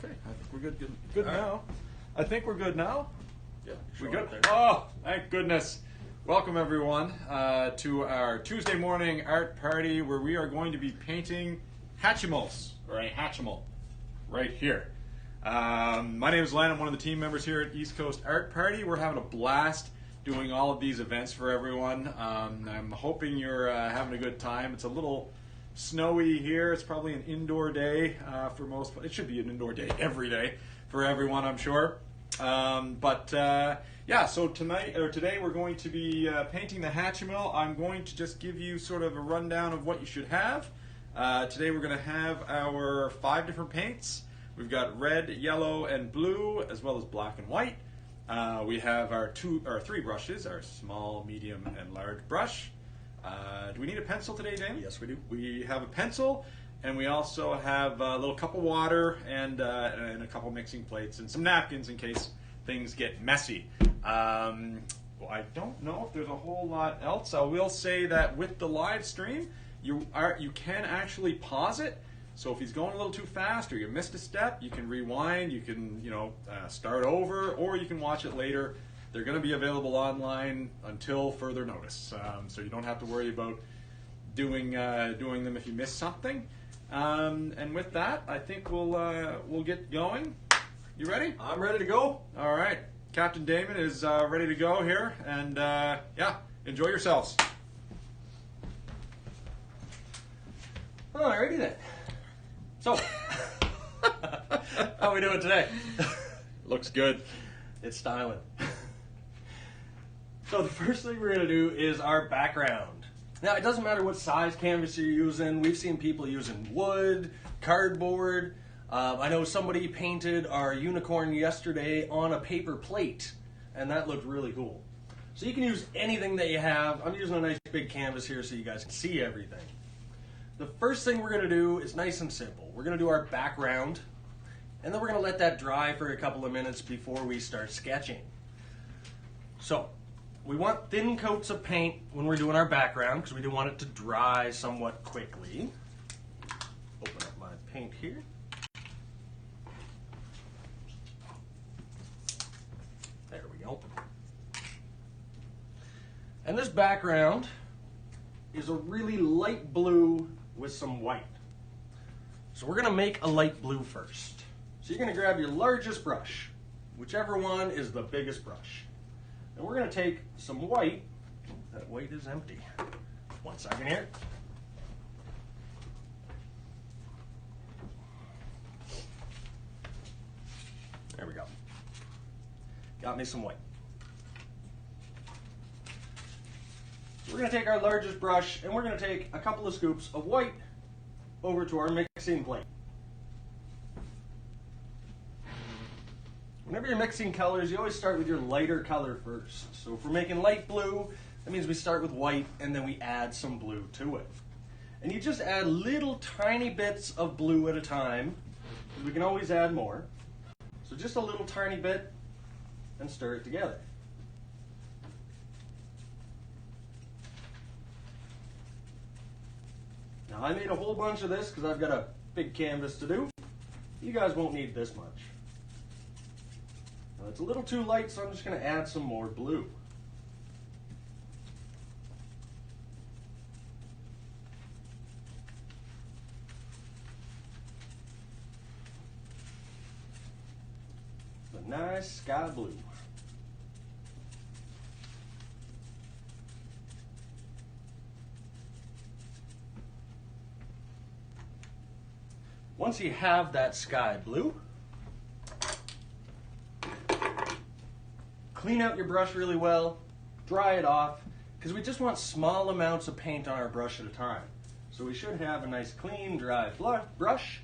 Okay, I think we're good now. I think we're good now. Yeah, we good? Oh, thank goodness. Welcome everyone to our Tuesday morning art party where we are going to be painting hatchimals, or a hatchimal, right here. My name is Len. I'm one of the team members here at East Coast Art Party. We're having a blast doing all of these events for everyone. I'm hoping you're having a good time. It's a little snowy here. It's probably an indoor day for most. It should be an indoor day every day for everyone, I'm sure. Yeah, so today we're going to be painting the Hatchimal. I'm going to just give you sort of a rundown of what you should have. Today we're going to have our 5 different paints. We've got red, yellow, and blue, as well as black and white. We have our 3 brushes, our small, medium, and large brush. Do we need a pencil today, Damon? Yes, we do. We have a pencil, and we also have a little cup of water and a couple mixing plates and some napkins in case things get messy. Well, I don't know if there's a whole lot else. I will say that with the live stream, you can actually pause it. So if he's going a little too fast or you missed a step, you can rewind. You can start over, or you can watch it later. They're going to be available online until further notice, so you don't have to worry about doing them if you miss something. And with that, I think we'll get going. You ready? I'm ready to go. All right, Captain Damon is ready to go here, and yeah, enjoy yourselves. Alrighty then. So, how are we doing today? Looks good. It's styling. So the first thing we're going to do is our background. Now, it doesn't matter what size canvas you're using. We've seen people using wood, cardboard. I know somebody painted our unicorn yesterday on a paper plate, and that looked really cool. So you can use anything that you have. I'm using a nice big canvas here so you guys can see everything. The first thing we're going to do is nice and simple. We're going to do our background, and then we're going to let that dry for a couple of minutes before we start sketching. So, we want thin coats of paint when we're doing our background because we do want it to dry somewhat quickly. Open up my paint here. There we go. And this background is a really light blue with some white. So we're going to make a light blue first. So you're going to grab your largest brush, whichever one is the biggest brush. And we're going to take some white. That white is empty. 1 second here. There we go. Got me some white. So we're going to take our largest brush and we're going to take a couple of scoops of white over to our mixing plate. Whenever you're mixing colors, you always start with your lighter color first. So if we're making light blue, that means we start with white and then we add some blue to it. And you just add little tiny bits of blue at a time, because we can always add more. So just a little tiny bit and stir it together. Now I made a whole bunch of this because I've got a big canvas to do. You guys won't need this much. Now it's a little too light, so I'm just going to add some more blue. A nice sky blue. Once you have that sky blue, clean out your brush really well, dry it off, because we just want small amounts of paint on our brush at a time. So we should have a nice clean, dry brush.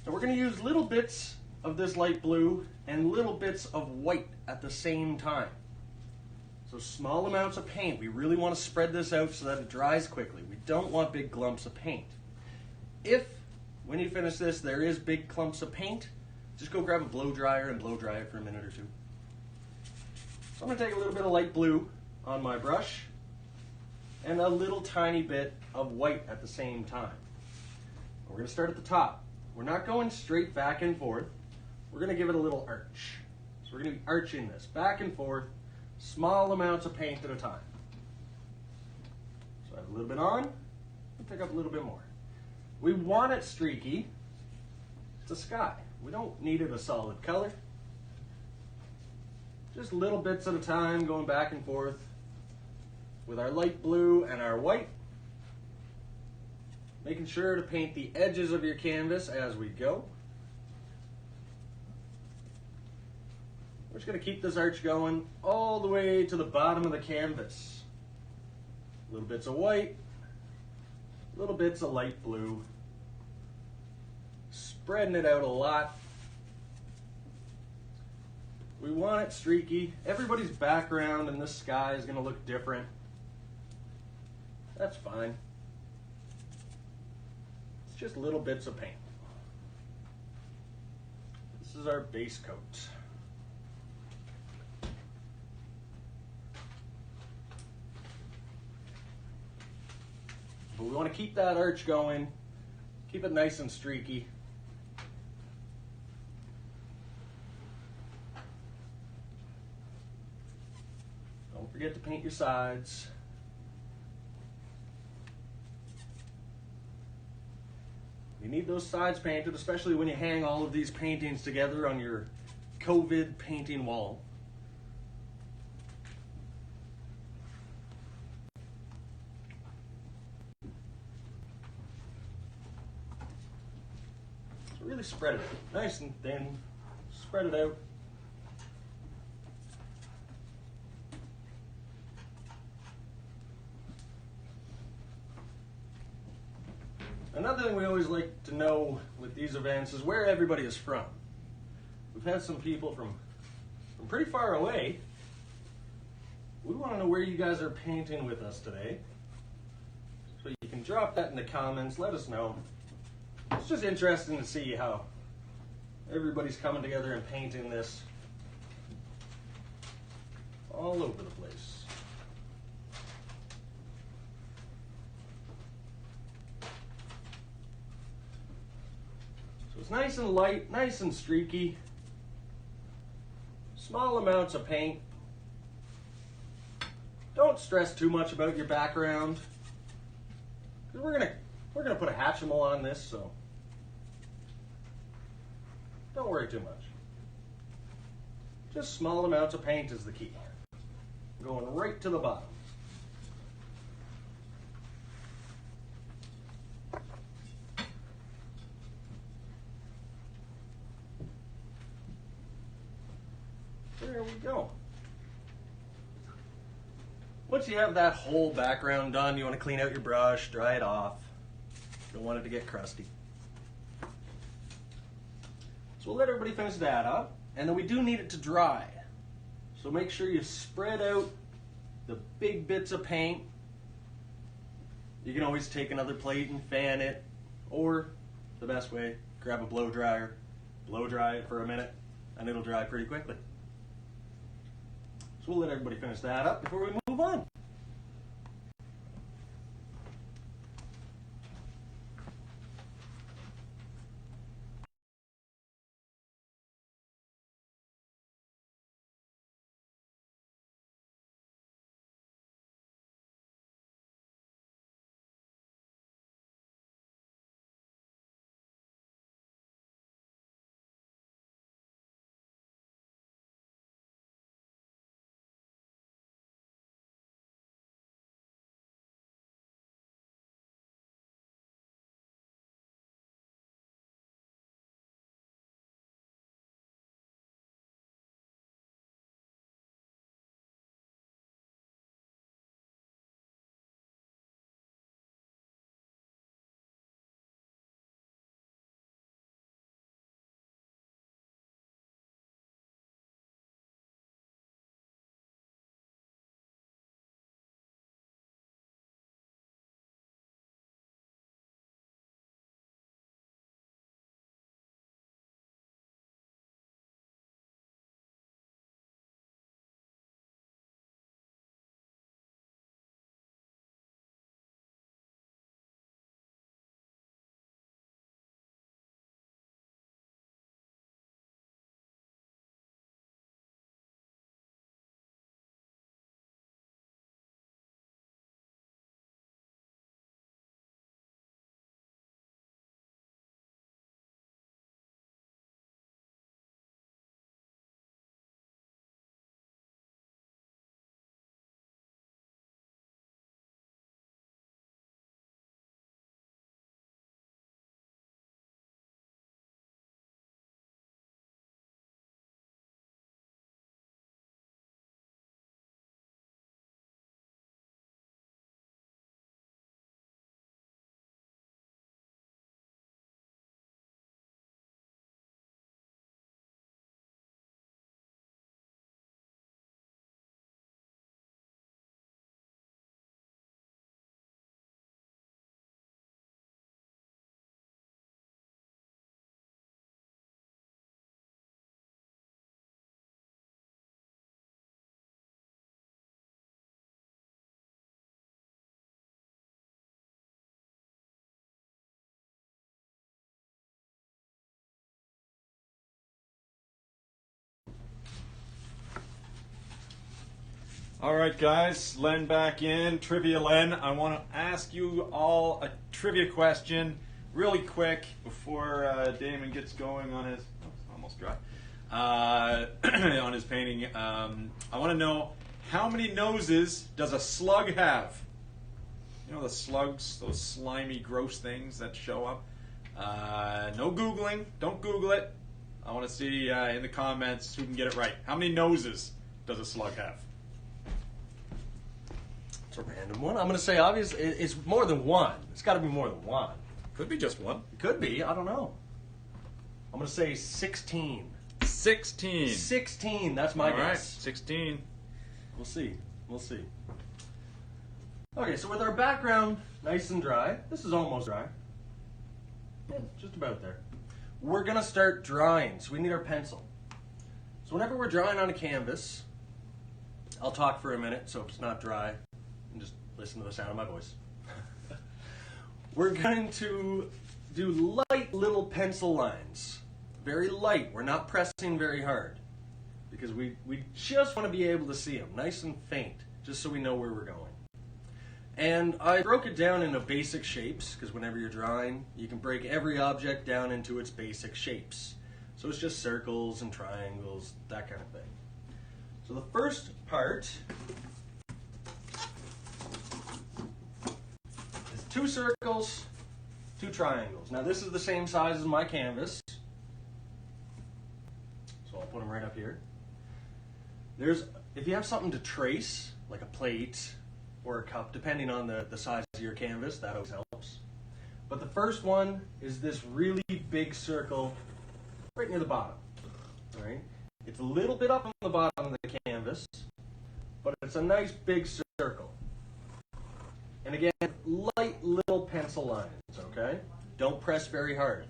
And we're going to use little bits of this light blue and little bits of white at the same time. So small amounts of paint. We really want to spread this out so that it dries quickly. We don't want big clumps of paint. If, when you finish this, there is big clumps of paint, just go grab a blow dryer and blow dry it for a minute or 2. So I'm going to take a little bit of light blue on my brush and a little tiny bit of white at the same time. We're going to start at the top. We're not going straight back and forth. We're going to give it a little arch. So we're going to be arching this back and forth, small amounts of paint at a time. So I have a little bit on, and pick up a little bit more. We want it streaky. It's a sky. We don't need it a solid color. Just little bits at a time, going back and forth with our light blue and our white. Making sure to paint the edges of your canvas as we go. We're just going to keep this arch going all the way to the bottom of the canvas. Little bits of white, little bits of light blue. Spreading it out a lot. We want it streaky. Everybody's background in this sky is going to look different. That's fine. It's just little bits of paint. This is our base coat. But we want to keep that arch going, keep it nice and streaky. Don't forget to paint your sides. You need those sides painted, especially when you hang all of these paintings together on your COVID painting wall. So really spread it out, nice and thin. Spread it out. Another thing we always like to know with these events is where everybody is from. We've had some people from pretty far away. We want to know where you guys are painting with us today. So you can drop that in the comments, let us know. It's just interesting to see how everybody's coming together and painting this all over the place. It's nice and light, nice and streaky. Small amounts of paint. Don't stress too much about your background. We're gonna put a Hatchimal on this, so don't worry too much. Just small amounts of paint is the key. Going right to the bottom. There we go. Once you have that whole background done, you want to clean out your brush, dry it off. Don't want it to get crusty. So we'll let everybody finish that up, and then we do need it to dry. So make sure you spread out the big bits of paint. You can always take another plate and fan it, or the best way, grab a blow dryer, blow dry it for a minute, and it'll dry pretty quickly. So we'll let everybody finish that up before we move on. All right, guys, Len back in. Trivia Len. I want to ask you all a trivia question really quick before Damon gets going on his... Oh, it's almost dry. On his painting. I want to know, how many noses does a slug have? You know the slugs, those slimy, gross things that show up? No Googling. Don't Google it. I want to see in the comments who can get it right. How many noses does a slug have? It's a random one. I'm going to say, obviously, it's more than one. It's got to be more than one. Could be just one. It could be. I don't know. I'm going to say 16. 16. 16. That's my guess. All right, 16. We'll see. We'll see. Okay, so with our background nice and dry, this is almost dry. Yeah, just about there. We're going to start drawing, so we need our pencil. So whenever we're drawing on a canvas, I'll talk for a minute, so if it's not dry, and just listen to the sound of my voice. We're going to do light little pencil lines. Very light. We're not pressing very hard, because we just want to be able to see them, nice and faint, just so we know where we're going. And I broke it down into basic shapes, because whenever you're drawing, you can break every object down into its basic shapes. So it's just circles and triangles, that kind of thing. So the first part is 2 circles, 2 triangles. Now this is the same size as my canvas, so I'll put them right up here. If you have something to trace, like a plate or a cup, depending on the size of your canvas, that always helps. But the first one is this really big circle right near the bottom. All right? It's a little bit up on the bottom of the canvas, but it's a nice big circle. And again, light little pencil lines, okay? Don't press very hard.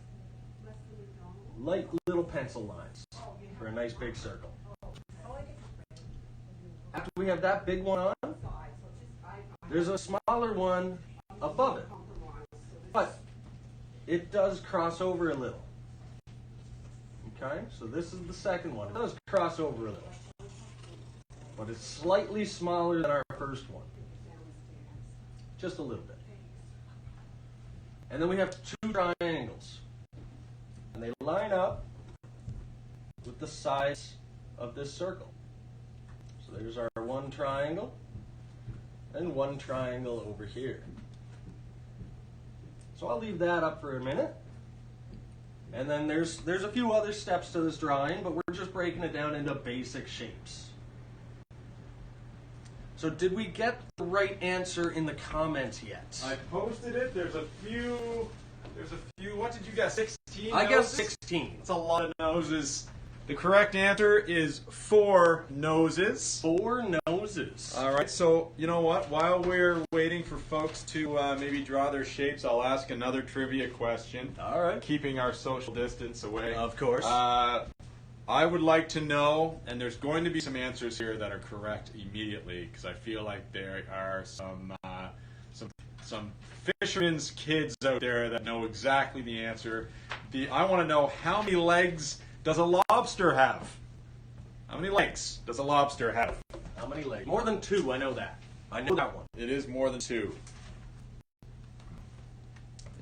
Light little pencil lines for a nice big circle. After we have that big one on, there's a smaller one above it, but it does cross over a little. Okay, so this is the second one. It does cross over a little, but it's slightly smaller than our first one. Just a little bit. And then we have 2 triangles, and they line up with the size of this circle. So there's our 1 triangle, and 1 triangle over here. So I'll leave that up for a minute. And then there's a few other steps to this drawing, but we're just breaking it down into basic shapes. So did we get the right answer in the comments yet? I posted it. There's a few, what did you guess, 16 I noses? guess 16. That's a lot of noses. The correct answer is 4 noses. 4 noses. All right, so you know what? While we're waiting for folks to maybe draw their shapes, I'll ask another trivia question. All right. Keeping our social distance away. Of course. I would like to know, and there's going to be some answers here that are correct immediately, because I feel like there are some fishermen's kids out there that know exactly the answer. I want to know, how many legs does a lobster have? How many legs does a lobster have? How many legs? More than 2, I know that. I know that one. It is more than 2.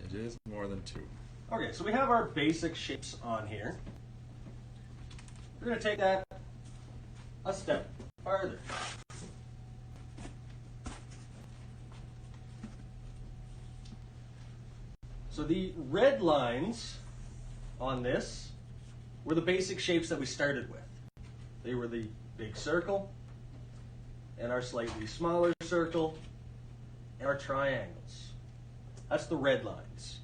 It is more than 2. Okay, so we have our basic shapes on here. We're going to take that a step farther. So the red lines on this were the basic shapes that we started with. They were the big circle, and our slightly smaller circle, and our triangles. That's the red lines.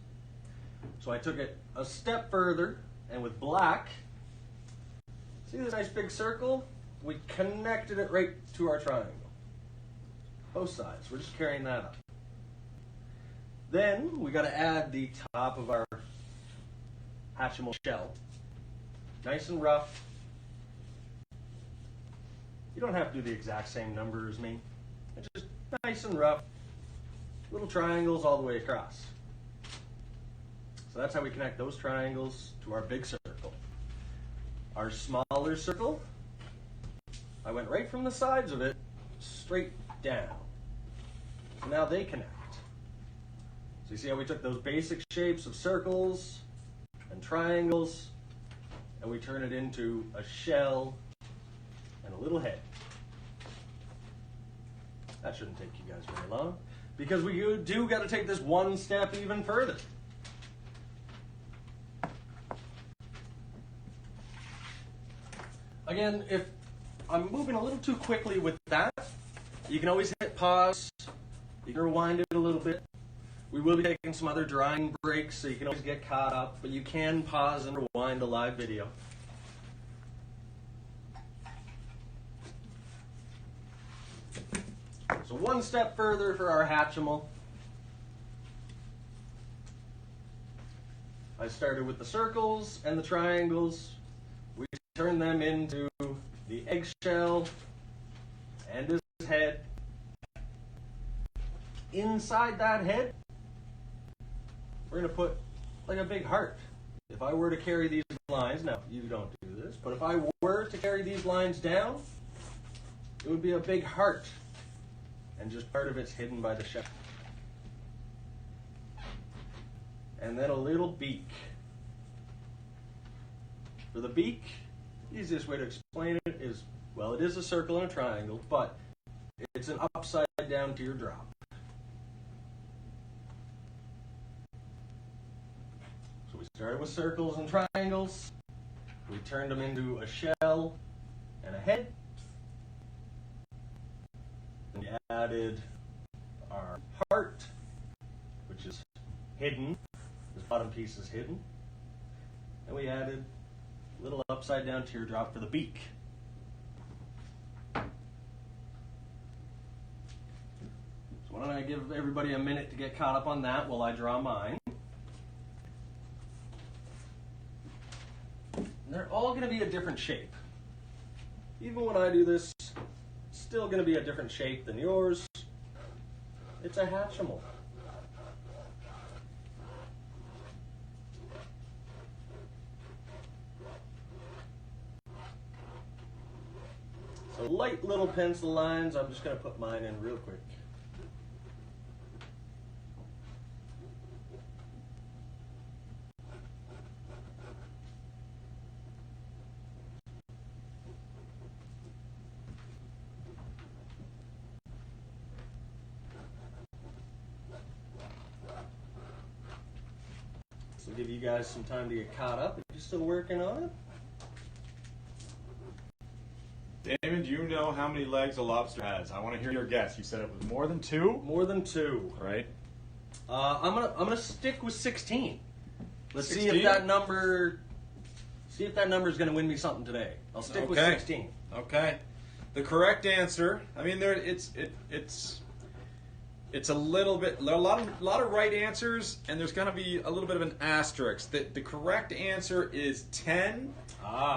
So I took it a step further, and with black, see this nice big circle? We connected it right to our triangle. Both sides. We're just carrying that up. Then we got to add the top of our Hatchimal shell. Nice and rough. You don't have to do the exact same number as me. It's just nice and rough. Little triangles all the way across. So that's how we connect those triangles to our big circle. Our smaller circle, I went right from the sides of it straight down. So now they connect. So you see how we took those basic shapes of circles and triangles, and we turn it into a shell and a little head. That shouldn't take you guys very long, because we do got to take this one step even further. Again, if I'm moving a little too quickly with that, you can always hit pause. You can rewind it a little bit. We will be taking some other drying breaks, so you can always get caught up, but you can pause and rewind a live video. So one step further for our Hatchimal. I started with the circles and the triangles. We turn them into the eggshell and his head. Inside that head, we're going to put like a big heart. If I were to carry these lines, now you don't do this, but if I were to carry these lines down, it would be a big heart. And just part of it's hidden by the shell. And then a little beak. For the beak, the easiest way to explain it is, well, it is a circle and a triangle, but it's an upside down teardrop. So we started with circles and triangles. We turned them into a shell and a head. And we added our heart, which is hidden. This bottom piece is hidden. And we added a little upside down teardrop for the beak. So why don't I give everybody a minute to get caught up on that while I draw mine. And they're all going to be a different shape. Even when I do this, it's still going to be a different shape than yours. It's a Hatchimal. So light little pencil lines. I'm just going to put mine in real quick. This will give you guys some time to get caught up if you're still working on it. Damon, do you know how many legs a lobster has? I want to hear your guess. You said it was more than 2? More than 2. Right. I'm gonna stick with 16. Let's 16? see if that number is gonna win me something today. I'll stick with 16. Okay. The correct answer. I mean, it's a little bit, a lot of right answers, and there's going to be a little bit of an asterisk. The correct answer is 10,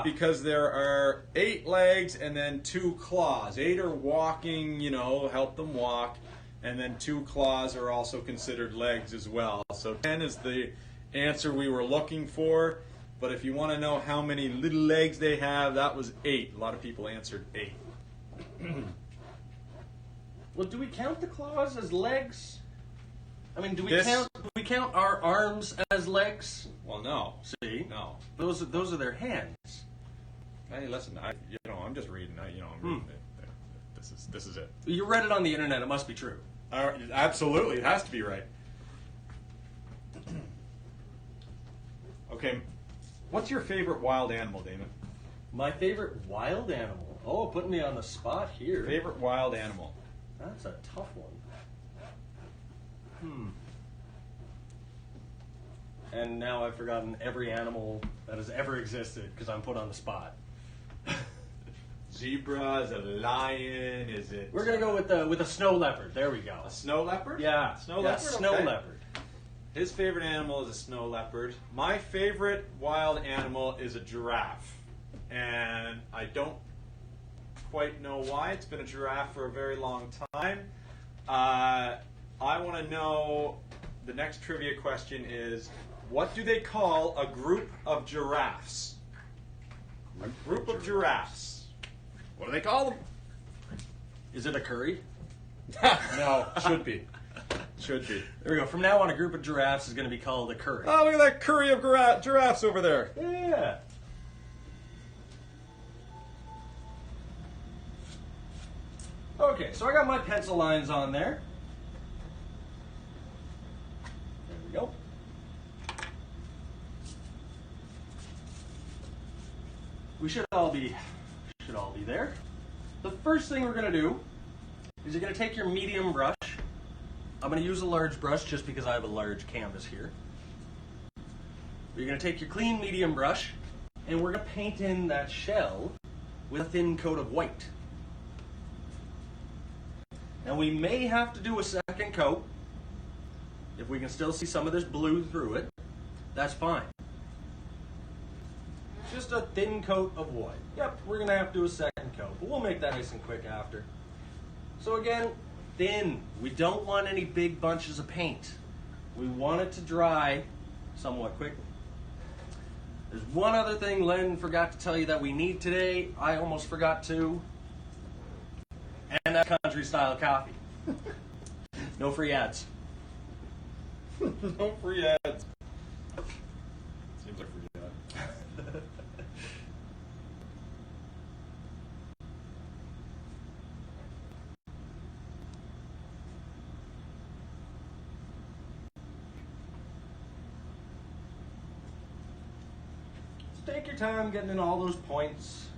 because there are 8 legs and then 2 claws. 8 are walking, help them walk, and then 2 claws are also considered legs as well. So 10 is the answer we were looking for, but if you want to know how many little legs they have, that was 8. A lot of people answered 8. Well, do we count the claws as legs? I mean, do we count our arms as legs? Well, no. See? No. Those are their hands. Hey, listen, I'm just reading. I'm reading it. This is it. You read it on the internet. It must be true. Absolutely, it has to be right. Okay, what's your favorite wild animal, Damon? My favorite wild animal? Oh, putting me on the spot here. Favorite wild animal? That's a tough one. And now I've forgotten every animal that has ever existed because I'm put on the spot. Zebra, is it a lion? Is it? We're gonna go with a snow leopard. There we go. A snow leopard? Yeah. Snow leopard? Snow Okay. leopard. His favorite animal is a snow leopard. My favorite wild animal is a giraffe. And I don't quite know why. It's been a giraffe for a very long time. I want to know, the next trivia question is, what do they call a group of giraffes? A group of giraffes. What do they call them? Is it a curry? No, should be. Should be. There we go. From now on, a group of giraffes is going to be called a curry. Oh, look at that curry of giraffes over there. Yeah. Okay, so I got my pencil lines on there. There we go. We should all be there. The first thing we're going to do is you're going to take your medium brush. I'm going to use a large brush just because I have a large canvas here. You're going to take your clean medium brush and we're going to paint in that shell with a thin coat of white. Now we may have to do a second coat. If we can still see some of this blue through it, that's fine. Just a thin coat of white. Yep, we're going to have to do a second coat, but we'll make that nice and quick after. So again, thin. We don't want any big bunches of paint. We want it to dry somewhat quickly. There's one other thing Len forgot to tell you that we need today. I almost forgot to. And that's country style coffee. No free ads. No free ads. Seems like free ad. Take your time getting in all those points.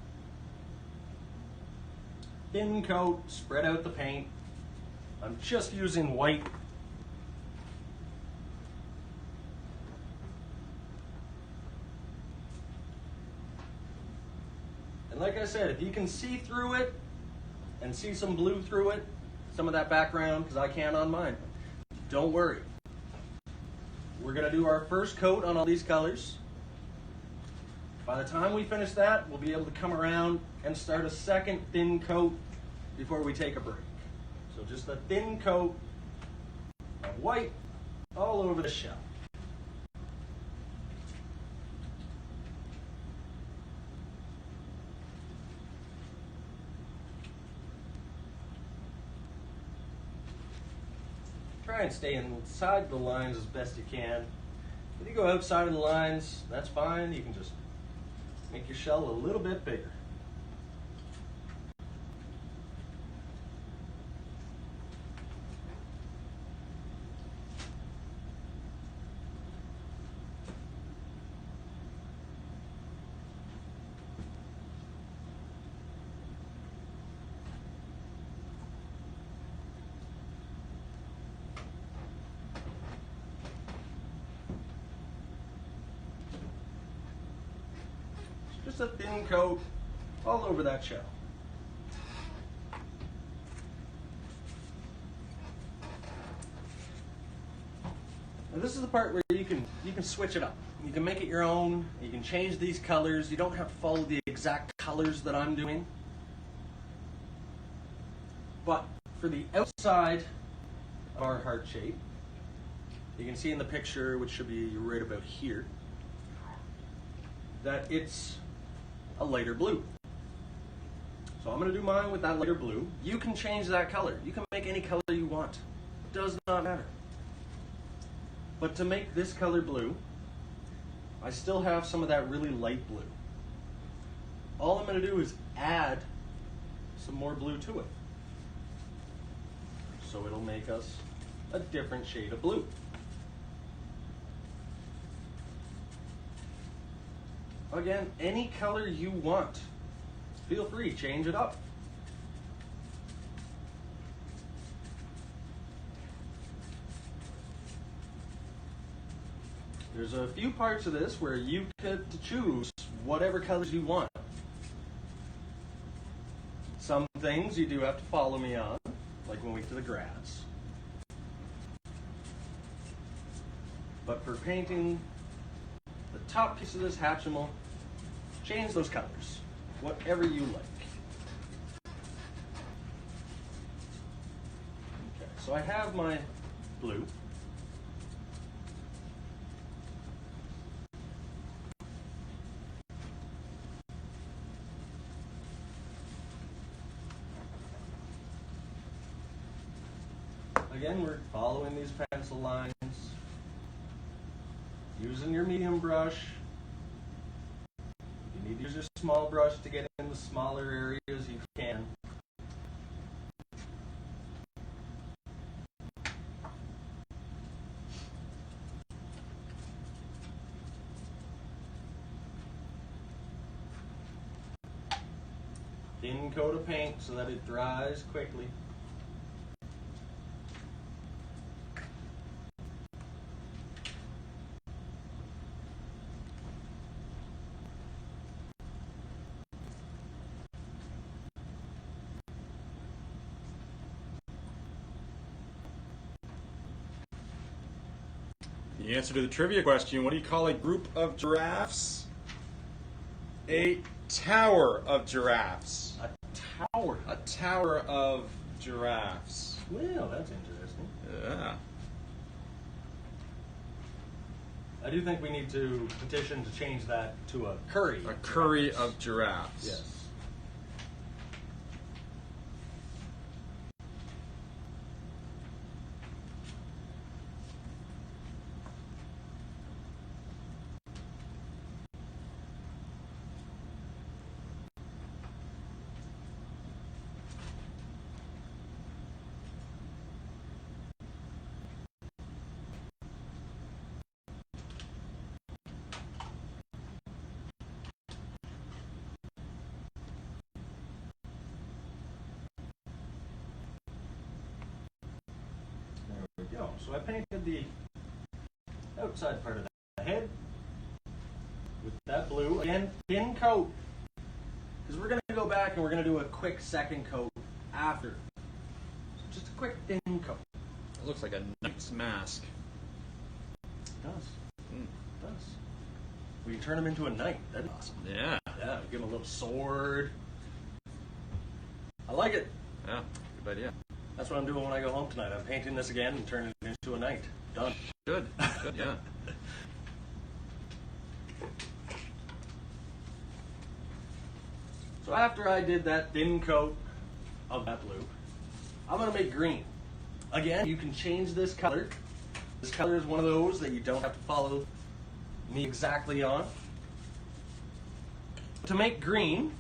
Thin coat, spread out the paint. I'm just using white. And like I said, if you can see through it and see some blue through it, some of that background, because I can on mine, don't worry. We're going to do our first coat on all these colors. By the time we finish that, we'll be able to come around and start a second thin coat before we take a break. So just a thin coat of white all over the shell. Try and stay inside the lines as best you can. If you go outside of the lines, that's fine. You can just make your shell a little bit bigger. Just a thin coat all over that shell. Now this is the part where you can switch it up. You can make it your own. You can change these colors. You don't have to follow the exact colors that I'm doing. But for the outside of our heart shape, you can see in the picture, which should be right about here, that it's a lighter blue. So I'm going to do mine with that lighter blue. You can change that color. You can make any color you want. It does not matter. But to make this color blue, I still have some of that really light blue. All I'm going to do is add some more blue to it. So it'll make us a different shade of blue. Again, any color you want. Feel free, change it up. There's a few parts of this where you could choose whatever colors you want. Some things you do have to follow me on, like when we get to the grass. But for painting the top piece of this Hatchimal, change those colors, whatever you like. Okay, so I have my blue. again, we're following these pencil lines, using your medium brush. If you need to use your small brush to get in the smaller areas, you can. Thin coat of paint so that it dries quickly. The answer to the trivia question, what do you call a group of giraffes? A tower of giraffes. A tower. A tower of giraffes. Well, that's interesting. Yeah. I do think we need to petition to change that to a curry. A curry of giraffes. Yes. There we go. So I painted the outside part of the head with that blue. Again, thin coat. Because we're going to go back and we're going to do a quick second coat after. So just a quick thin coat. It looks like a knight's mask. It does. Mm. It does. We can turn him into a knight. That'd be awesome. Yeah. Yeah, give him a little sword. I like it. Yeah. Good idea. That's what I'm doing when I go home tonight. I'm painting this again and turning it into a knight. Done. Good. Good. Yeah. So after I did that thin coat of that blue, I'm going to make green. Again, you can change this color. This color is one of those that you don't have to follow me exactly on. To make green,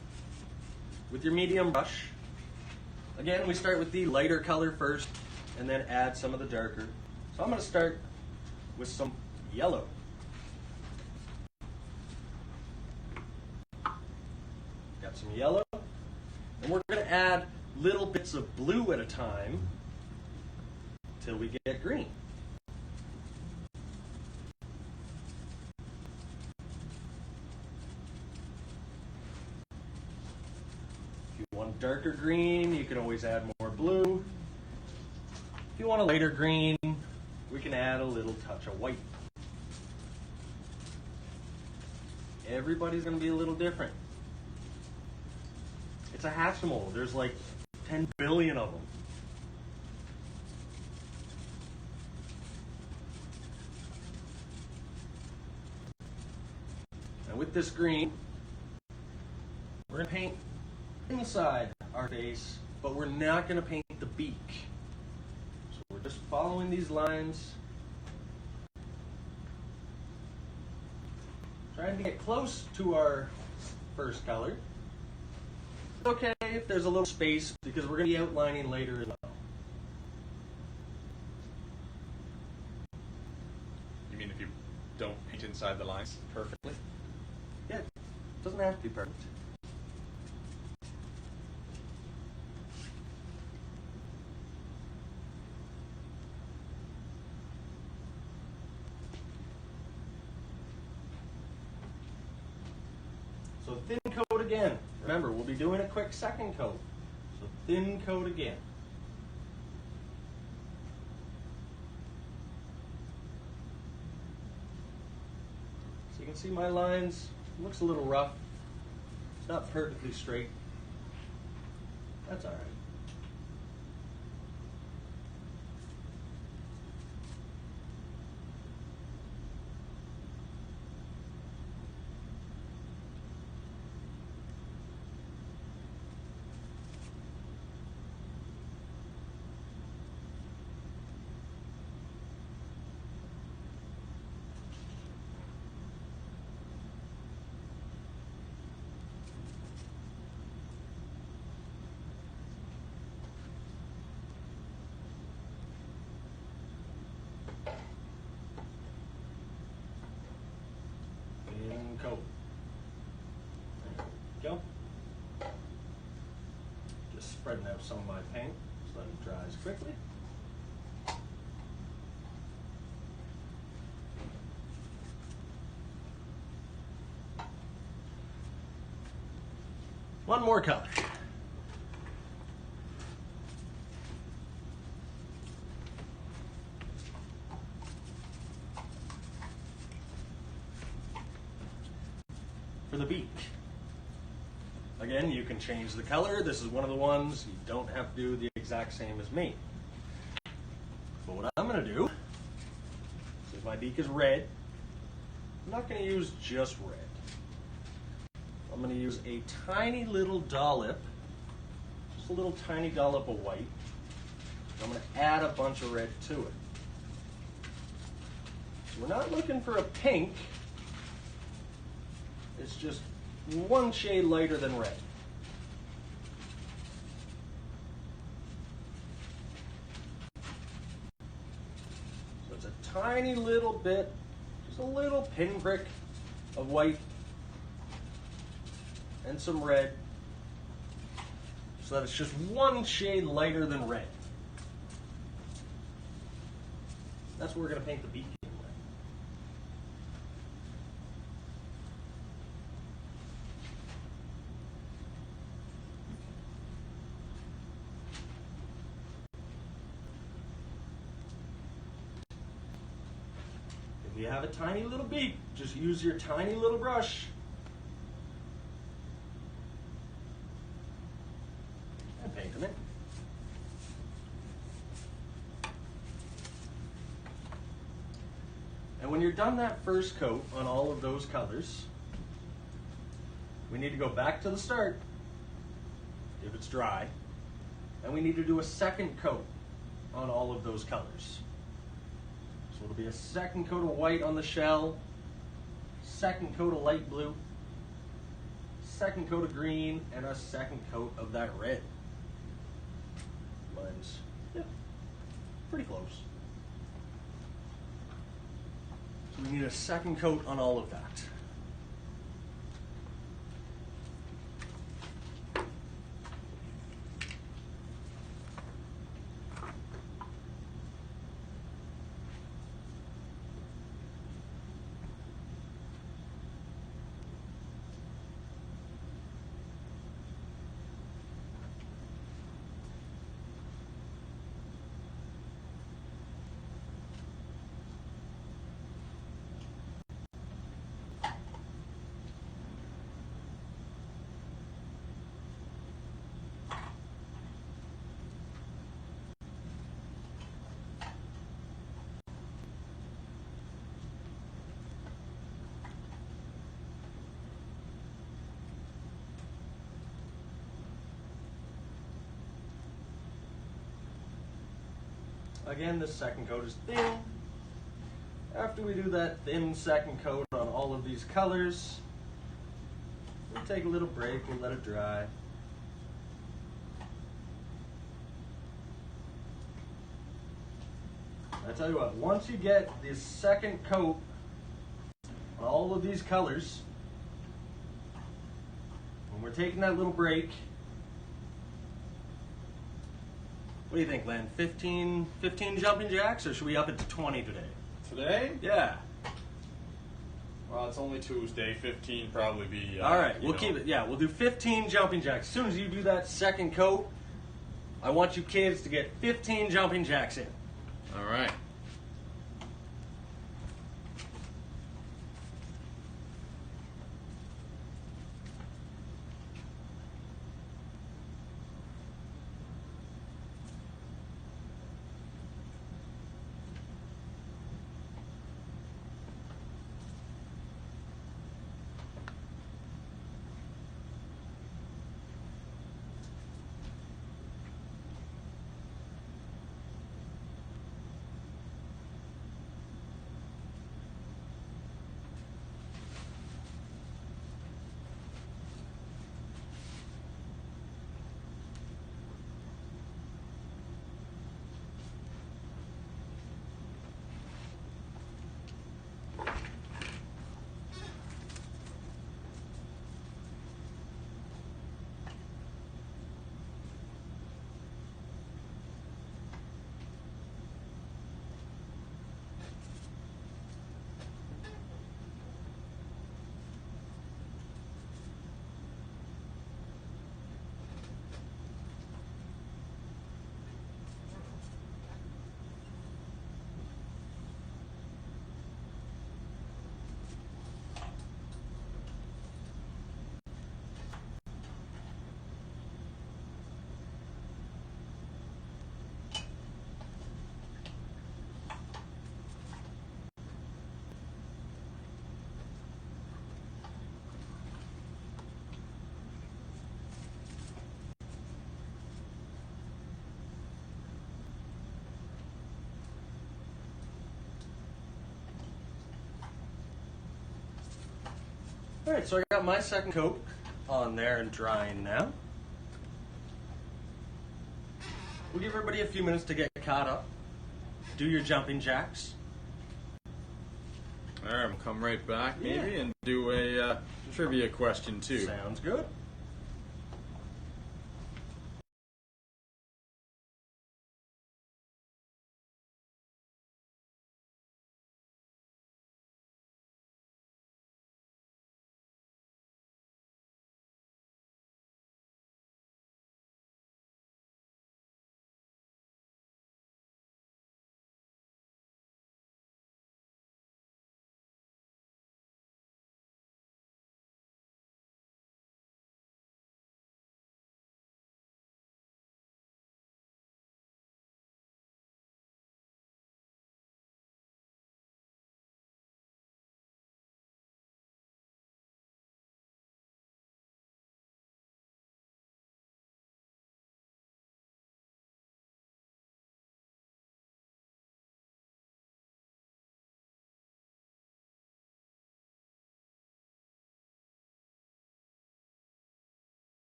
with your medium brush, again, we start with the lighter color first and then add some of the darker. So I'm going to start with some yellow. Got some yellow. And we're going to add little bits of blue at a time till we get green. If you want darker green, you can always add more blue. If you want a lighter green, we can add a little touch of white. Everybody's going to be a little different. It's a Hatchimal. There's like 10 billion of them. And with this green, we're going to paint inside our face, but we're not going to paint the beak. So we're just following these lines, trying to get close to our first color. It's okay if there's a little space because we're going to be outlining later as well. You mean if you don't paint inside the lines perfectly? Yeah, it doesn't have to be perfect. So thin coat again. Remember, we'll be doing a quick second coat. So thin coat again. So you can see my lines. It looks a little rough. It's not perfectly straight. That's all right. spreading out some of my paint so that it dries quickly. One more color. For the beak. Again, you can change the color. This is one of the ones you don't have to do the exact same as me. But what I'm going to do, since my beak is red, I'm not going to use just red. I'm going to use a tiny little dollop, just a little tiny dollop of white. I'm going to add a bunch of red to it. So we're not looking for a pink. It's just one shade lighter than red. So it's a tiny little bit, just a little pinprick of white and some red, so that it's just one shade lighter than red. That's what we're going to paint the beak in with. If you have a tiny little beak, just use your tiny little brush and paint them in. And when you're done that first coat on all of those colors, we need to go back to the start, if it's dry, and we need to do a second coat on all of those colors. So it'll be a second coat of white on the shell, second coat of light blue, second coat of green, and a second coat of that red. Mine's, yeah, pretty close. So we need a second coat on all of that. Again, this second coat is thin. After we do that thin second coat on all of these colors, we'll take a little break, we'll let it dry. I tell you what, once you get this second coat on all of these colors, when we're taking that little break, what do you think, Len? 15 jumping jacks, or should we up it to 20 today? Today? Yeah. Well, it's only Tuesday. 15 probably be. All right, we'll keep it. Yeah, we'll do 15 jumping jacks. As soon as you do that second coat, I want you kids to get 15 jumping jacks in. All right. Alright, so I got my second coat on there and drying now. We'll give everybody a few minutes to get caught up. Do your jumping jacks. Alright, we'll come right back maybe and do a trivia question too. Sounds good.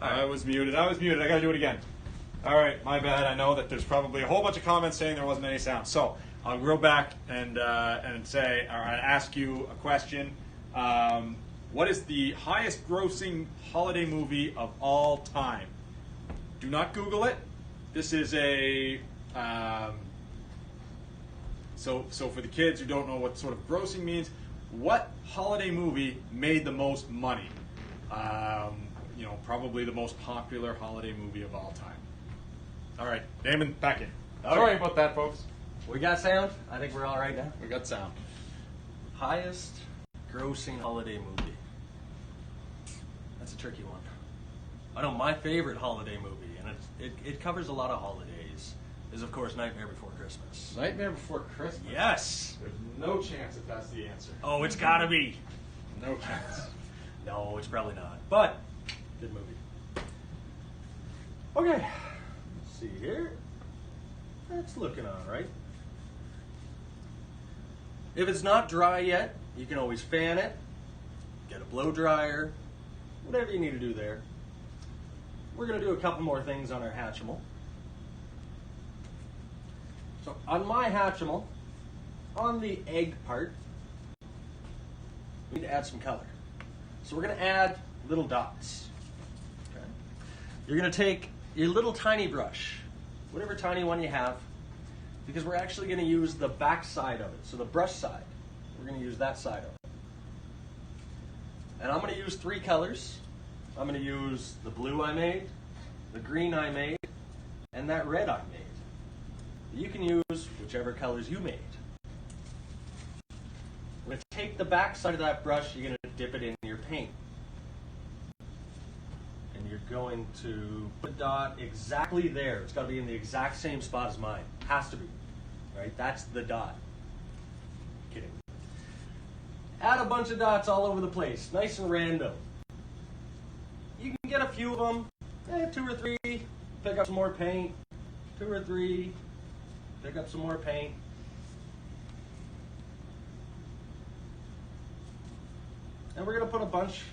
I was muted. I gotta do it again. All right, my bad. I know that there's probably a whole bunch of comments saying there wasn't any sound. So I'll go back and say, or ask you a question. What is the highest grossing holiday movie of all time? Do not Google it. This is a so for the kids who don't know what sort of grossing means, what holiday movie made the most money? Probably the most popular holiday movie of all time. All right, Damon, back in. Okay. Sorry about that, folks. We got sound? I think we're all right now. We got sound. Highest grossing holiday movie. That's a tricky one. I know my favorite holiday movie, and it covers a lot of holidays, is of course Nightmare Before Christmas. Nightmare Before Christmas? Yes! There's no chance that that's the answer. Oh, it's gotta be. No chance. No, it's probably not. But, good movie. Okay, let's see here. That's looking all right. If it's not dry yet, you can always fan it, get a blow dryer, whatever you need to do there. We're going to do a couple more things on our Hatchimal. So on my Hatchimal, on the egg part, we need to add some color. So we're going to add little dots. Okay. You're going to take your little tiny brush, whatever tiny one you have, because we're actually going to use the back side of it. So the brush side, we're going to use that side of it. And I'm going to use 3 colors. I'm going to use the blue I made, the green I made, and that red I made. You can use whichever colors you made. We're going to take the back side of that brush, you're going to dip it in your paint. And you're going to put a dot exactly there. It's got to be in the exact same spot as mine. Has to be. Right? That's the dot. Kidding. Add a bunch of dots all over the place, nice and random. You can get a few of them, 2 or 3, pick up some more paint, 2 or 3, pick up some more paint. And we're going to put a bunch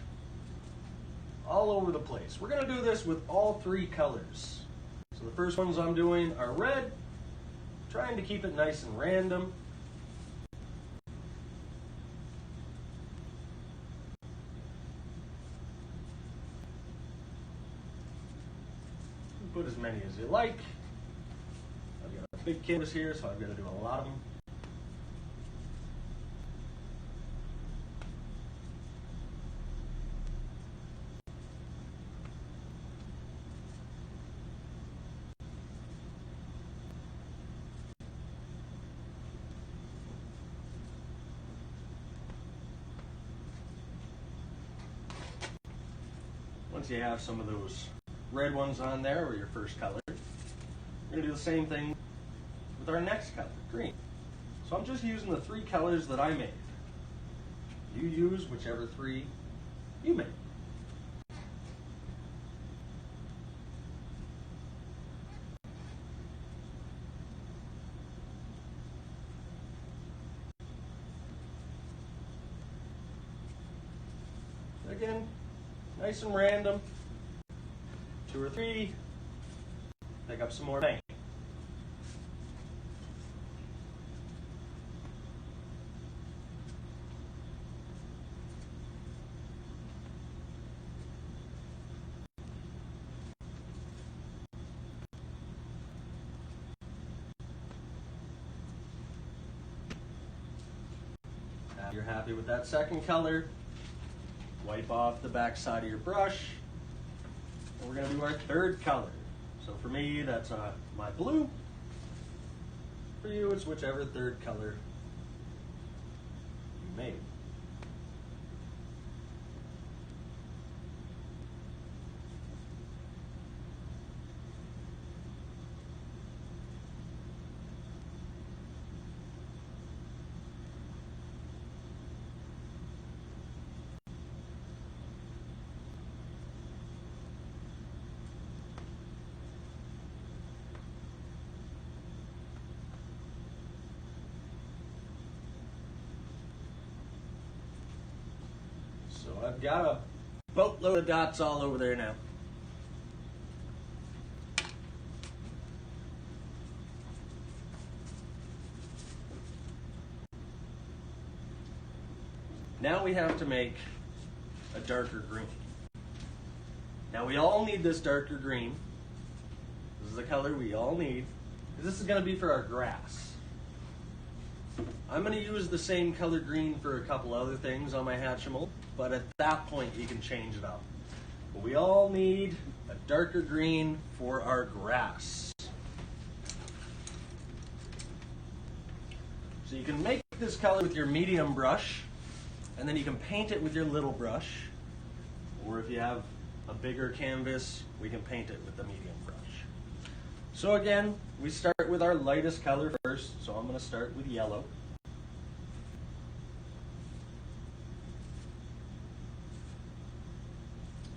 all over the place. We're going to do this with all 3 colors. So the first ones I'm doing are red, trying to keep it nice and random. Put as many as you like. I've got a big canvas here, so I've got to do a lot of them. Once you have some of those red ones on there, or your first color, we're going to do the same thing with our next color, green. So I'm just using the 3 colors that I made. You use whichever 3 you made. Again, nice and random. 2 or 3, pick up some more paint. Now you're happy with that second color, wipe off the back side of your brush. And we're going to do our third color. So for me, that's my blue. For you, it's whichever third color you made. So I've got a boatload of dots all over there now. Now we have to make a darker green. Now we all need this darker green. This is the color we all need. This is going to be for our grass. I'm going to use the same color green for a couple other things on my Hatchimal, but at that point you can change it up. But we all need a darker green for our grass. So you can make this color with your medium brush, and then you can paint it with your little brush, or if you have a bigger canvas, we can paint it with the medium brush. So again, we start with our lightest color first, so I'm going to start with yellow.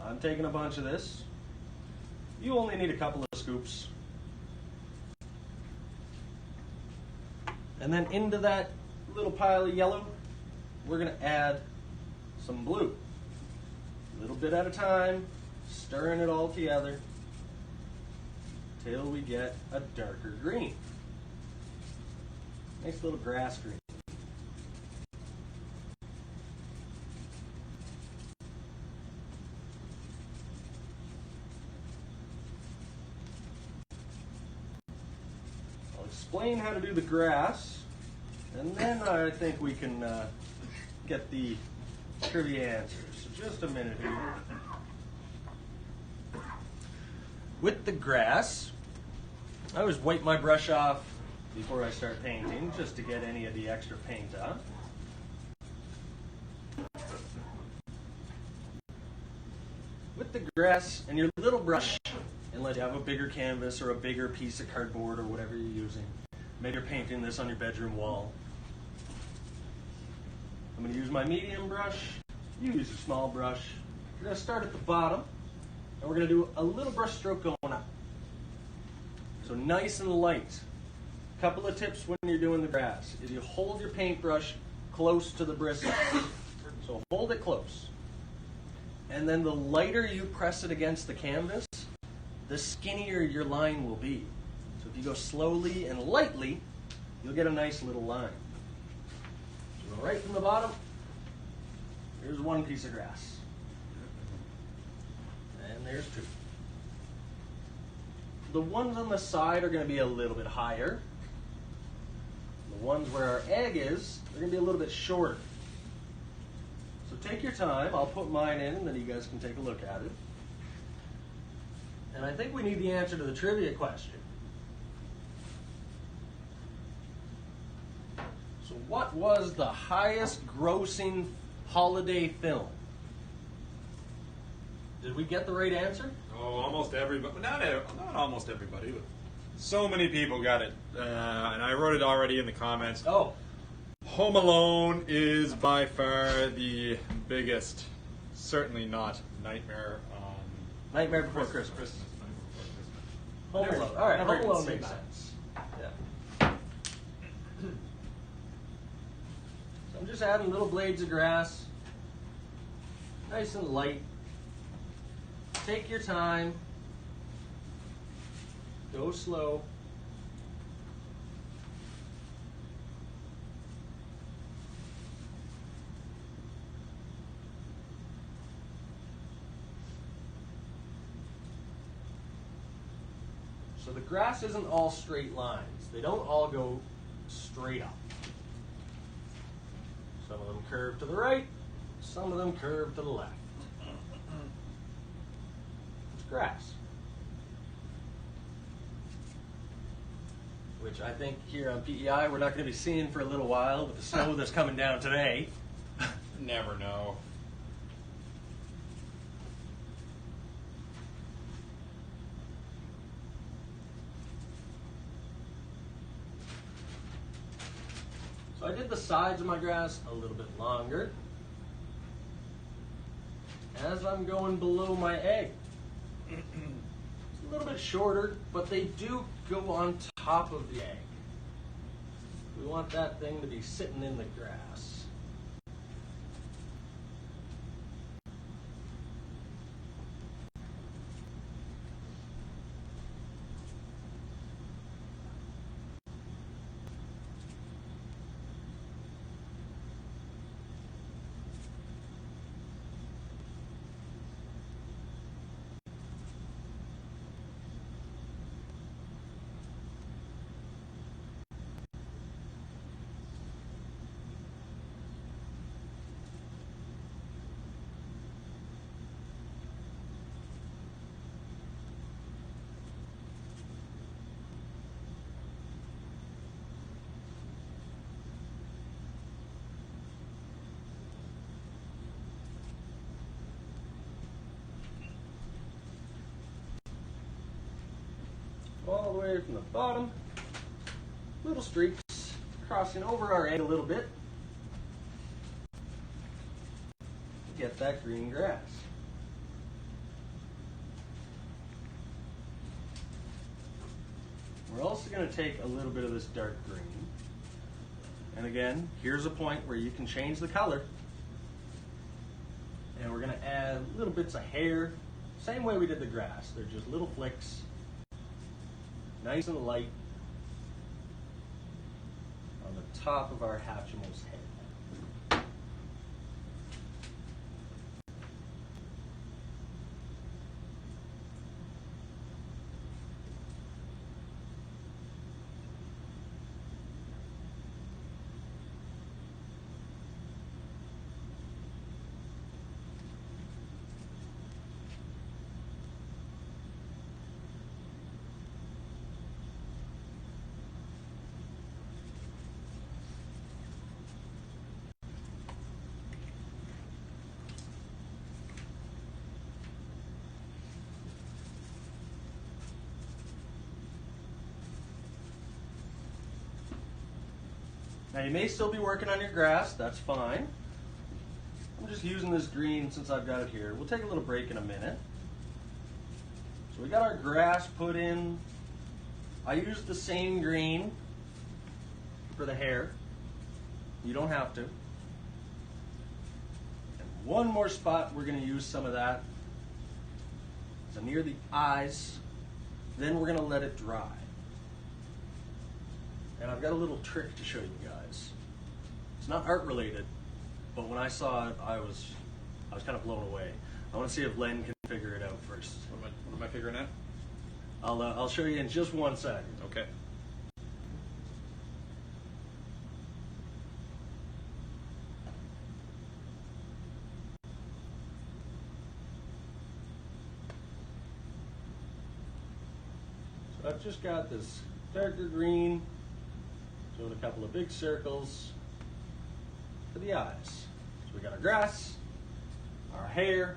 I'm taking a bunch of this. You only need a couple of scoops. And then into that little pile of yellow, we're going to add some blue. A little bit at a time, stirring it all together till we get a darker green. Nice little grass green. I'll explain how to do the grass, and then I think we can get the trivia answers. So just a minute here. With the grass, I always wipe my brush off before I start painting, just to get any of the extra paint on. With the grass and your little brush, unless you have a bigger canvas or a bigger piece of cardboard or whatever you're using, maybe you're painting this on your bedroom wall. I'm going to use my medium brush. You use a small brush. We're going to start at the bottom, and we're going to do a little brush stroke going up. So nice and light. A couple of tips when you're doing the grass is you hold your paintbrush close to the bristles. So hold it close. And then the lighter you press it against the canvas, the skinnier your line will be. So if you go slowly and lightly, you'll get a nice little line. So go right from the bottom. Here's one piece of grass. And there's two. The ones on the side are going to be a little bit higher. The ones where our egg is, they're going to be a little bit shorter. So take your time. I'll put mine in, and then you guys can take a look at it. And I think we need the answer to the trivia question. So what was the highest grossing holiday film? Did we get the right answer? Oh, almost everybody. Not almost everybody, but so many people got it. And I wrote it already in the comments. Oh. Home Alone is by far the biggest. Certainly not Nightmare on Nightmare Before Christmas. Home Alone. All right, Home Alone makes sense. Yeah. So I'm just adding little blades of grass. Nice and light. Take your time. Go slow. So the grass isn't all straight lines. They don't all go straight up. Some of them curve to the right, some of them curve to the left. It's grass. Which I think here on PEI we're not going to be seeing for a little while with the snow that's coming down today. Never know. So I did the sides of my grass a little bit longer as I'm going below my egg. It's a little bit shorter, but they do go on top of the egg. We want that thing to be sitting in the grass. All the way from the bottom, little streaks crossing over our egg a little bit to get that green grass. We're also going to take a little bit of this dark green, and again, here's a point where you can change the color, and we're going to add little bits of hair, same way we did the grass. They're just little flicks. Nice and light on the top of our Hatchimal's head. Now you may still be working on your grass, that's fine. I'm just using this green since I've got it here. We'll take a little break in a minute. So we got our grass put in. I used the same green for the hair. You don't have to. And one more spot we're going to use some of that. So near the eyes. Then we're going to let it dry. And I've got a little trick to show you guys. It's not art related, but when I saw it, I was kind of blown away. I want to see if Len can figure it out first. What am I figuring out? I'll show you in just 1 second. Okay. So I've just got this darker green, doing a couple of big circles for the eyes. So we got our grass, our hair,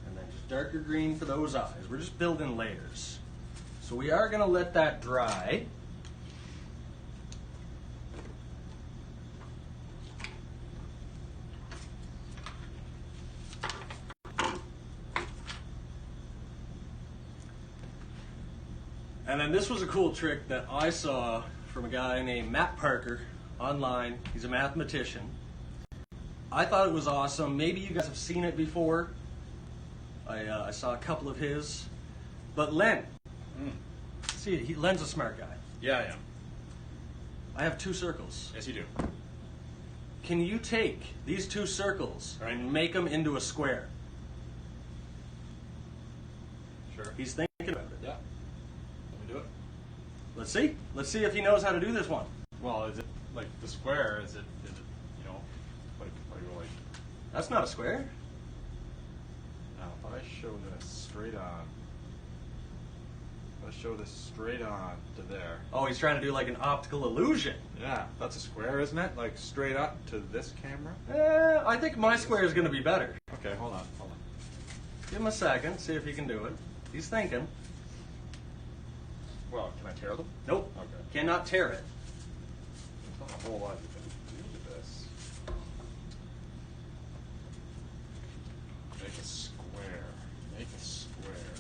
and then just darker green for those eyes. We're just building layers. So we are going to let that dry. And then this was a cool trick that I saw from a guy named Matt Parker online. He's a mathematician. I thought it was awesome. Maybe you guys have seen it before. I saw a couple of his. But Len, see, Len's a smart guy. Yeah, I am. I have 2 circles. Yes, you do. Can you take these 2 circles Right. and make them into a square? Sure. He's thinking about it. Yeah. Let me do it. Let's see. Let's see if he knows how to do this one. Well, is it like the square? Is it you know, like like? That's not a square. Now, if I show this straight on, if I show this straight on to there. Oh, he's trying to do like an optical illusion. Yeah, that's a square, isn't it? Like straight up to this camera. I think my square is going to be better. Okay, hold on. Give him a second, see if he can do it. He's thinking. Well, can I tear them? Nope. Okay. Cannot tear it. There's not a whole lot you can do with this. Make a square. Make a square.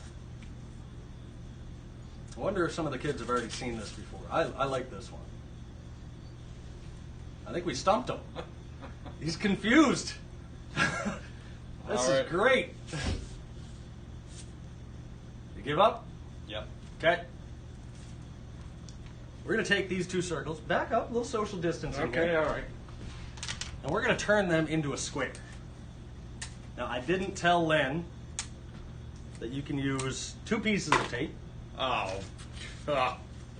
I wonder if some of the kids have already seen this before. I like this one. I think we stumped him. He's confused. This All right. is great. You give up? Yep. Okay. We're going to take these 2 circles, back up, a little social distancing Okay, here, all right. and we're going to turn them into a square. Now, I didn't tell Len that you can use 2 pieces of tape Oh. Ah,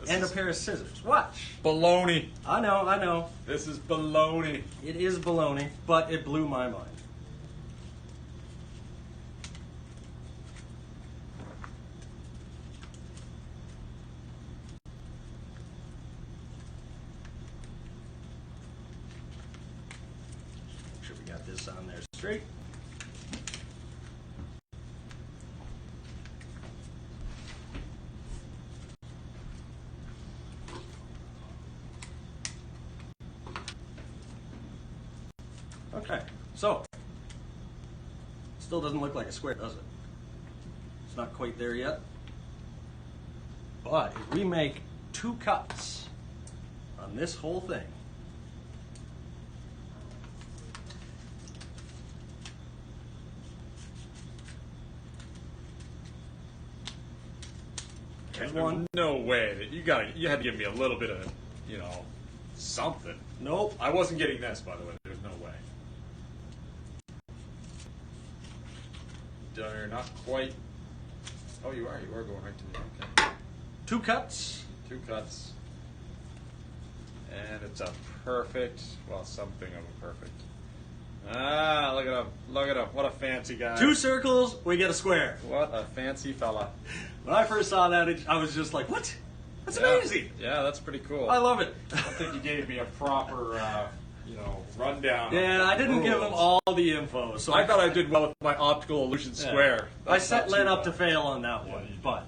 and a pair of scissors. Watch. baloney. I know. This is baloney. It is baloney, but it blew my mind. Make sure we got this on there straight. Okay, so still doesn't look like a square, does it? It's not quite there yet. But if we make 2 cuts on this whole thing, there's one. No way that you had to give me a little bit of, you know, something. Nope. I wasn't getting this, by the way. There's no way. You're not quite. Oh, you are. You are going right to the. Okay. 2 cuts. 2 cuts. And it's a perfect. Well, something of a perfect. Ah, look at him. Look at him. What a fancy guy. 2 circles, we get a square. What a fancy fella. When I first saw that, I was just like, what? That's amazing. Yeah, that's pretty cool. I love it. I don't think you gave me a proper, rundown. Yeah, I didn't give him rules. all the info, so I thought I did well with my optical illusion square. I set That's Len not up too to bad. fail on that Yeah, one, you did. but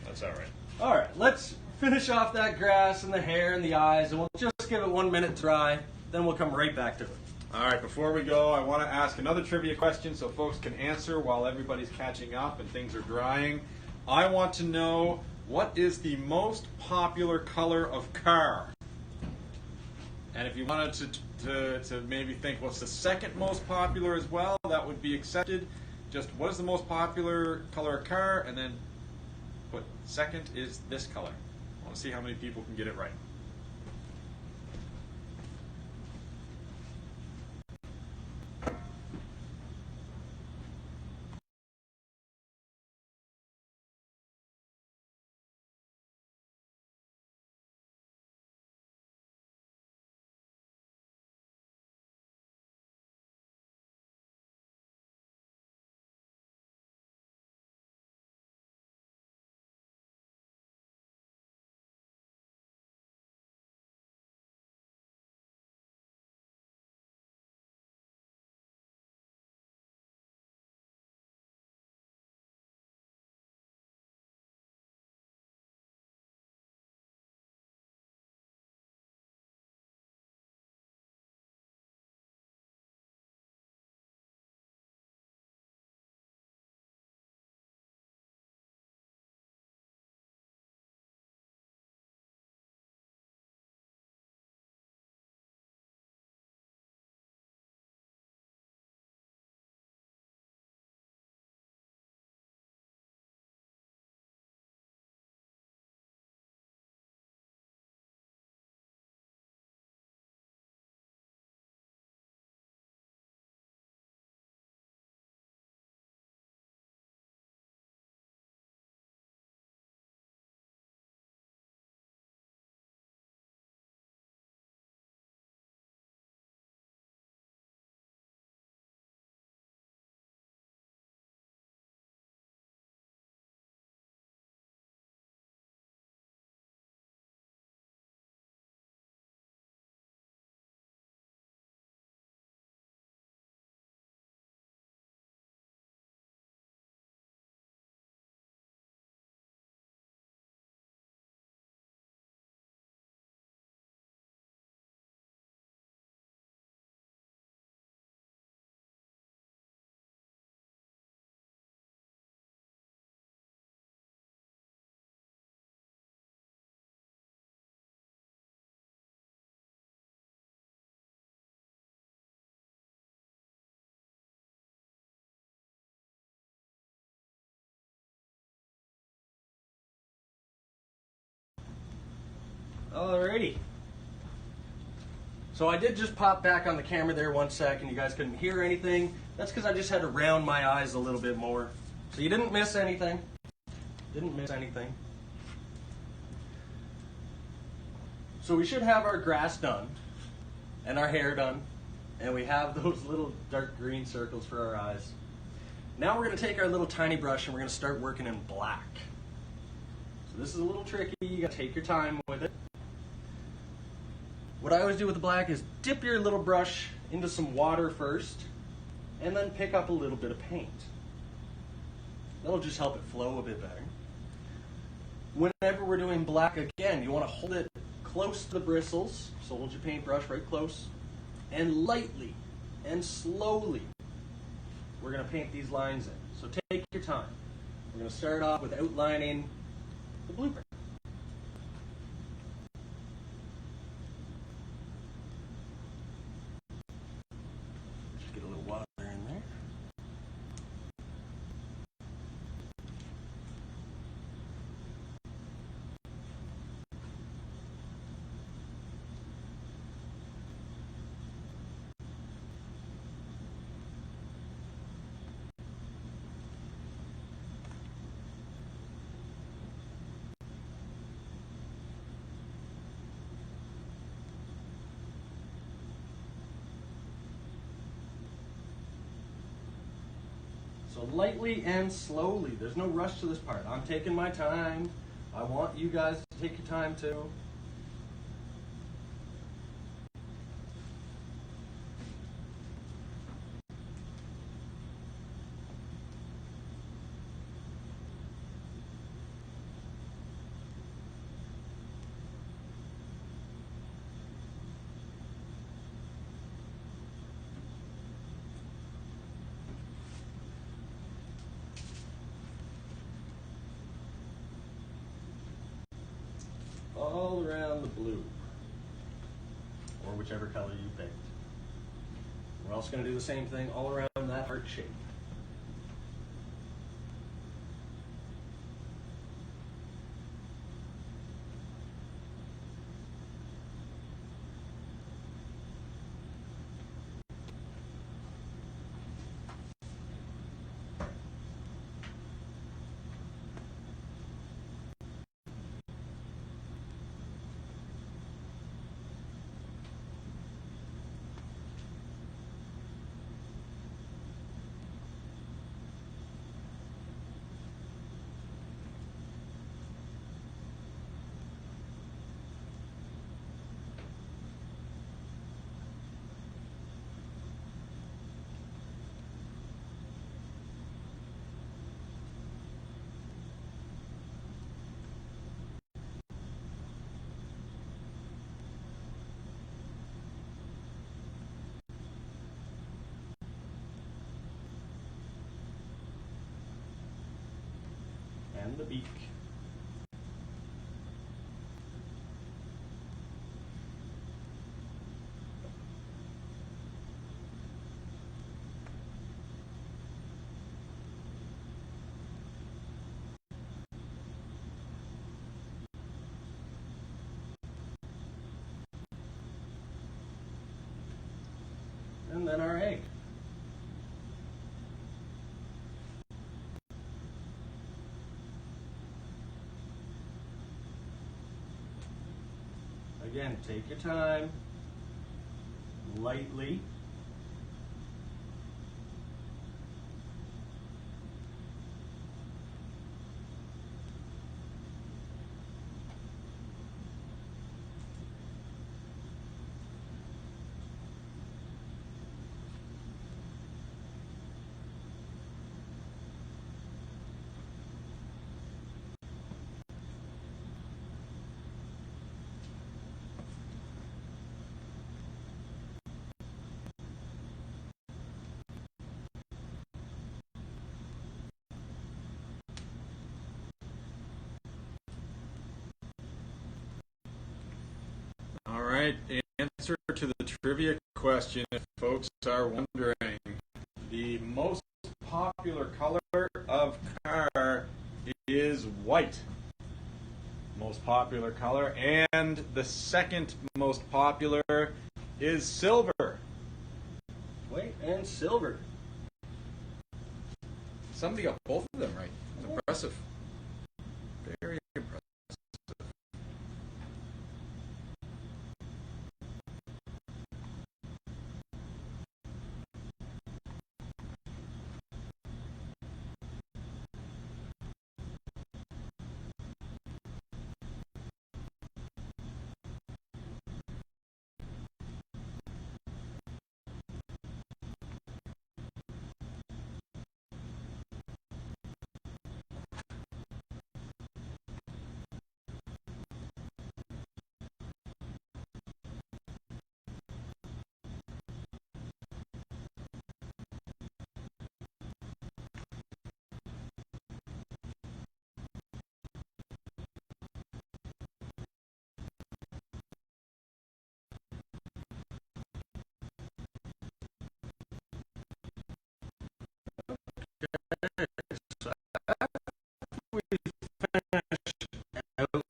That's all right. all right, let's finish off that grass and the hair and the eyes, and we'll just give it 1 minute to dry, then we'll come right back to it. All right, before we go, I want to ask another trivia question so folks can answer while everybody's catching up and things are drying. I want to know, what is the most popular color of car? And if you wanted to maybe think what's the second most popular as well, that would be accepted. Just what is the most popular color of car, and then put second is this color. I want to see how many people can get it right. Alrighty. So I did just pop back on the camera there 1 second. You guys couldn't hear anything. That's because I just had to round my eyes a little bit more. So you didn't miss anything. Didn't miss anything. So we should have our grass done and our hair done. And we have those little dark green circles for our eyes. Now we're going to take our little tiny brush and we're going to start working in black. So this is a little tricky. You got to take your time with it. What I always do with the black is dip your little brush into some water first and then pick up a little bit of paint. That'll just help it flow a bit better. Whenever we're doing black, again, you want to hold it close to the bristles, so hold your paintbrush right close, and lightly and slowly we're going to paint these lines in. So take your time. We're going to start off with outlining the blueprint. Just get a little water in there. So lightly and slowly. There's no rush to this part. I'm taking my time. I want you guys to take your time too. all around the blue, or whichever color you picked. We're also going to do the same thing all around that heart shape. And the beak. And then our egg. Again, take your time, lightly. All right, the answer to the trivia question, if folks are wondering, the most popular color of car is white. Most popular color, and the second most popular is silver. White and silver. Somebody got both of them right. Impressive. Very impressive. So after we finish outlining,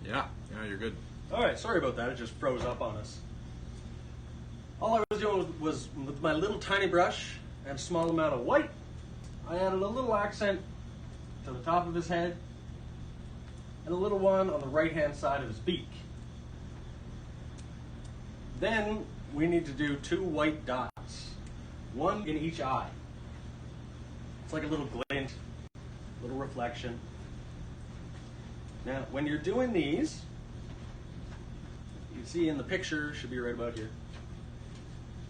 Yeah, you're good. All right, sorry about that. It just froze up on us. All I was doing was with my little tiny brush and a small amount of white, I added a little accent to the top of his head and a little one on the right-hand side of his beak. Then we need to do 2 white dots, one in each eye. It's like a little glint, a little reflection. Now, when you're doing these, you see in the picture, should be right about here,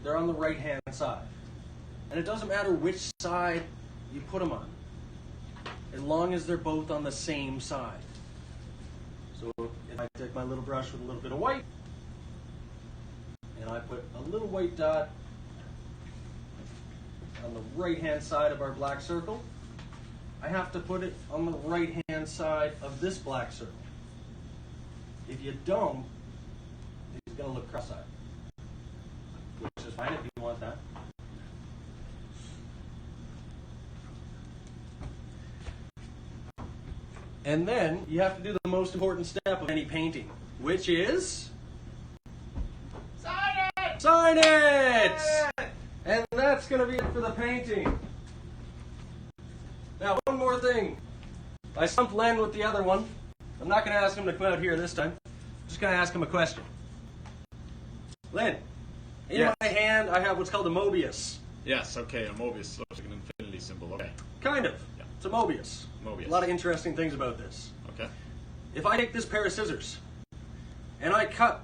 they're on the right-hand side. And it doesn't matter which side you put them on, as long as they're both on the same side. So if I take my little brush with a little bit of white, and I put a little white dot on the right-hand side of our black circle, I have to put it on the right-hand side of this black circle. If you don't, it's going to look cross-eyed, which is fine if you want that. And then you have to do the most important step of any painting, which is Sign it! sign it! And that's going to be it for the painting. Now, one more thing. I stumped Len with the other one. I'm not going to ask him to come out here this time. I'm just going to ask him a question. Len, in my hand I have what's called a Mobius. Yes, okay, a Mobius looks like an infinity symbol, okay. Kind of. Yeah. It's a Mobius. Mobius. A lot of interesting things about this. Okay. If I take this pair of scissors and I cut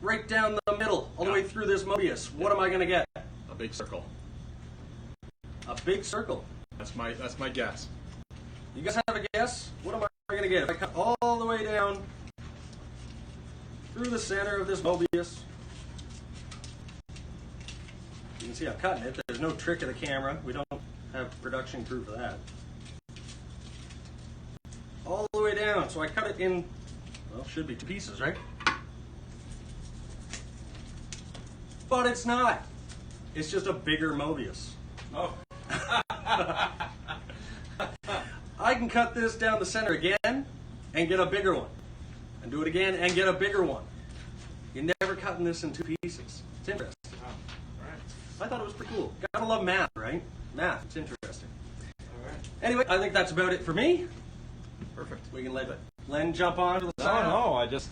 right down the middle, all the way through this Mobius, what am I going to get? A big circle. A big circle. That's my guess. You guys have a guess? What am I going to get? If I cut all the way down through the center of this Mobius, you can see I'm cutting it. There's no trick of the camera. We don't have production crew for that. All the way down. So I cut it in, well, should be 2 pieces, right? But it's not. It's just a bigger Mobius. Oh. I can cut this down the center again and get a bigger one. And do it again and get a bigger one. You're never cutting this in 2 pieces. It's interesting. Wow. All right. I thought it was pretty cool. Gotta love math, right? Math, it's interesting. All right. Anyway, I think that's about it for me. Perfect. We can let Len jump on to the side. No, I just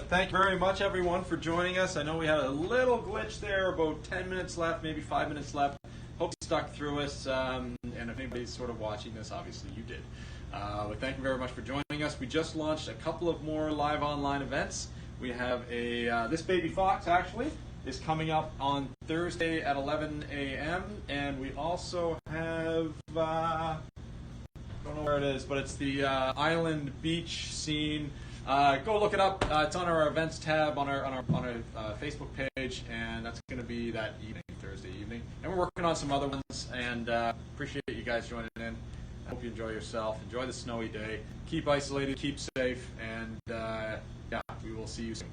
thank you very much, everyone, for joining us. I know we had a little glitch there, about 10 minutes left, maybe 5 minutes left. Hope you stuck through us, and if anybody's sort of watching this, obviously you did. But thank you very much for joining us. We just launched a couple of more live online events. We have a this baby fox, actually, is coming up on Thursday at 11 a.m. And we also have, I don't know where it is, but it's the island beach scene. Go look it up. It's on our events tab on our Facebook page, and that's going to be that evening, Thursday evening. And we're working on some other ones, and appreciate you guys joining in. I hope you enjoy yourself. Enjoy the snowy day. Keep isolated, keep safe, and yeah, we will see you soon.